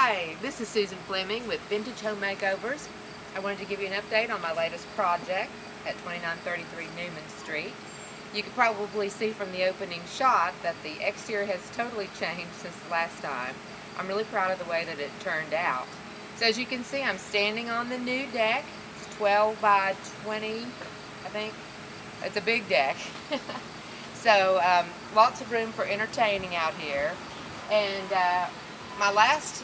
Hi, this is Susan Fleming with Vintage Home Makeovers. I wanted to give you an update on my latest project at 2933 Newman Street. You can probably see from the opening shot that the exterior has totally changed since the last time. I'm really proud of the way that it turned out. So as you can see, I'm standing on the new deck. It's 12 by 20, I think. It's a big deck. So lots of room for entertaining out here. And my last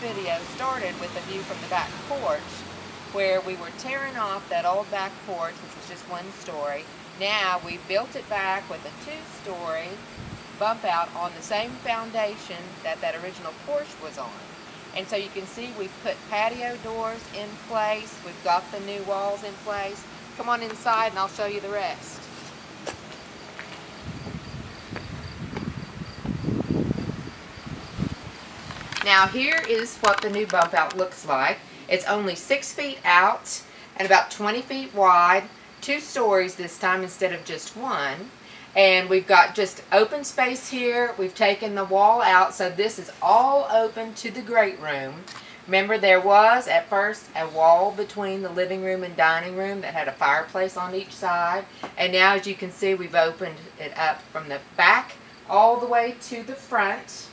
video started with a view from the back porch, where we were tearing off that old back porch, which was just one story. Now we built it back with a two-story bump out on the same foundation that that original porch was on. And so you can see we've put patio doors in place. We've got the new walls in place. Come on inside and I'll show you the rest. Now here is what the new bump out looks like. It's only 6 feet out and about 20 feet wide, 2 stories this time instead of just one. And we've got just open space here. We've taken the wall out, so this is all open to the great room. Remember, there was at first a wall between the living room and dining room that had a fireplace on each side. And now, as you can see, we've opened it up from the back all the way to the front.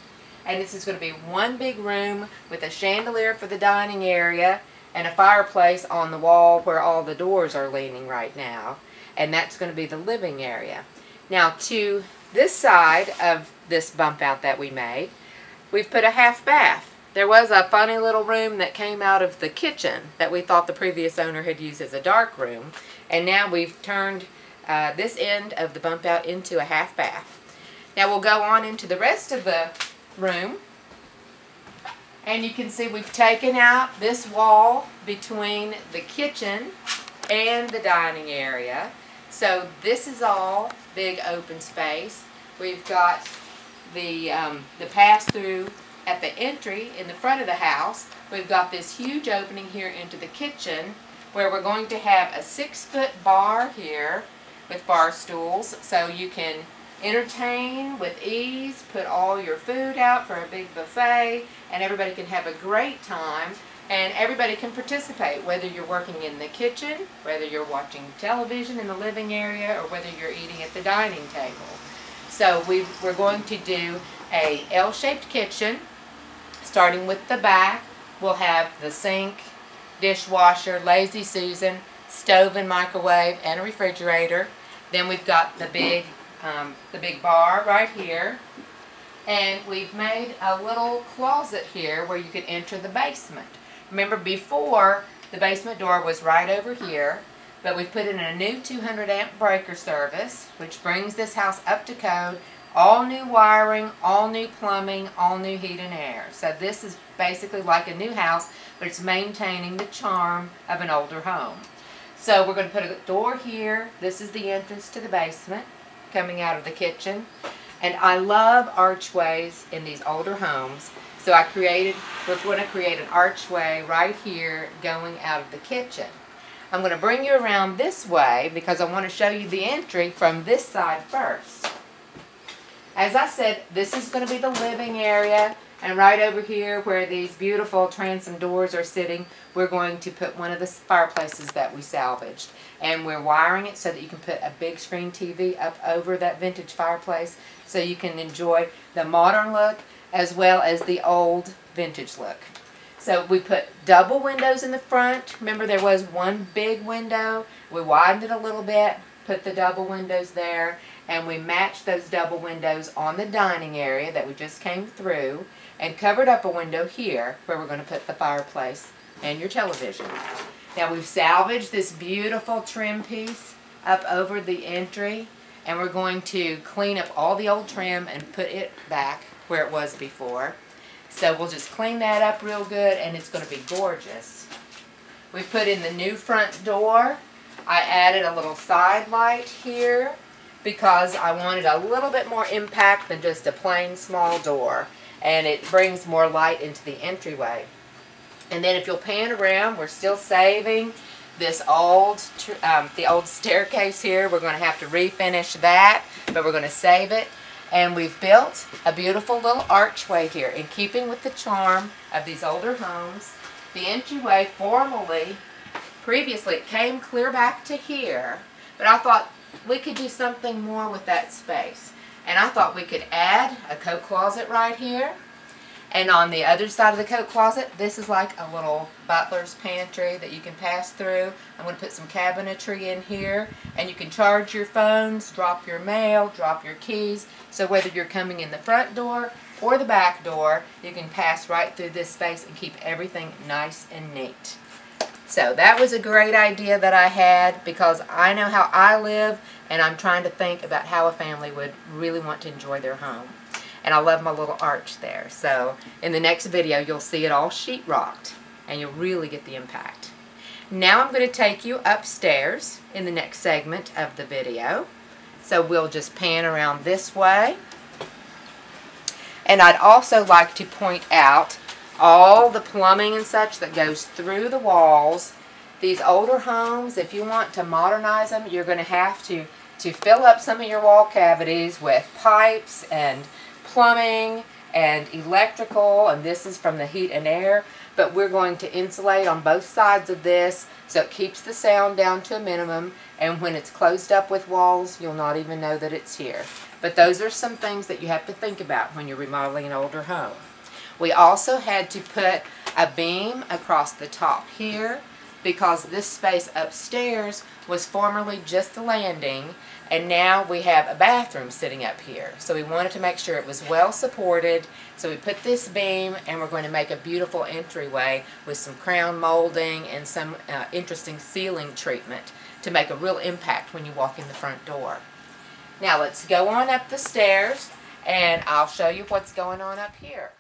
And this is going to be one big room with a chandelier for the dining area and a fireplace on the wall where all the doors are leaning right now. And that's going to be the living area. Now, to this side of this bump out that we made, we've put a half bath. There was a funny little room that came out of the kitchen that we thought the previous owner had used as a dark room. And now we've turned this end of the bump out into a half bath. Now we'll go on into the rest of the room. And you can see we've taken out this wall between the kitchen and the dining area. So this is all big open space. We've got the pass-through at the entry in the front of the house. We've got this huge opening here into the kitchen where we're going to have a 6-foot bar here with bar stools so you can entertain with ease, put all your food out for a big buffet, and everybody can have a great time. And everybody can participate, whether you're working in the kitchen, whether you're watching television in the living area, or whether you're eating at the dining table. So we're going to do a L-shaped kitchen, starting with the back. We'll have the sink, dishwasher, lazy Susan, stove and microwave, and a refrigerator. Then we've got the big bar right here. And we've made a little closet here where you can enter the basement. Remember, before, the basement door was right over here, but we've put in a new 200 amp breaker service, which brings this house up to code. All new wiring, all new plumbing, all new heat and air. So this is basically like a new house, but it's maintaining the charm of an older home. So we're going to put a door here. This is the entrance to the basement, coming out of the kitchen. And I love archways in these older homes. So we're going to create an archway right here going out of the kitchen. I'm going to bring you around this way because I want to show you the entry from this side first. As I said, this is going to be the living area, and right over here where these beautiful transom doors are sitting, we're going to put one of the fireplaces that we salvaged. And we're wiring it so that you can put a big screen TV up over that vintage fireplace so you can enjoy the modern look as well as the old vintage look. So we put double windows in the front. Remember, there was one big window. We widened it a little bit, put the double windows there, and we matched those double windows on the dining area that we just came through and covered up a window here where we're going to put the fireplace and your television. Now we've salvaged this beautiful trim piece up over the entry, and we're going to clean up all the old trim and put it back where it was before. So we'll just clean that up real good, and it's going to be gorgeous. We put in the new front door. I added a little side light here because I wanted a little bit more impact than just a plain small door, and it brings more light into the entryway. And then if you'll pan around, we're still saving this old, the old staircase here. We're going to have to refinish that, but we're going to save it. And we've built a beautiful little archway here in keeping with the charm of these older homes. The entryway previously it came clear back to here, but I thought we could do something more with that space. And I thought we could add a coat closet right here. And on the other side of the coat closet, this is like a little butler's pantry that you can pass through. I'm going to put some cabinetry in here, and you can charge your phones, drop your mail, drop your keys. So whether you're coming in the front door or the back door, you can pass right through this space and keep everything nice and neat. So that was a great idea that I had, because I know how I live, and I'm trying to think about how a family would really want to enjoy their home. And I love my little arch there. So in the next video, you'll see it all sheetrocked, and you'll really get the impact. Now I'm going to take you upstairs in the next segment of the video. So we'll just pan around this way. And I'd also like to point out all the plumbing and such that goes through the walls. These older homes, if you want to modernize them, you're going to have to fill up some of your wall cavities with pipes and plumbing and electrical, and this is from the heat and air, but we're going to insulate on both sides of this so it keeps the sound down to a minimum, and when it's closed up with walls, you'll not even know that it's here. But those are some things that you have to think about when you're remodeling an older home. We also had to put a beam across the top here, because this space upstairs was formerly just the landing, and now we have a bathroom sitting up here. So we wanted to make sure it was well supported. So we put this beam, and we're going to make a beautiful entryway with some crown molding and some interesting ceiling treatment to make a real impact when you walk in the front door. Now let's go on up the stairs, and I'll show you what's going on up here.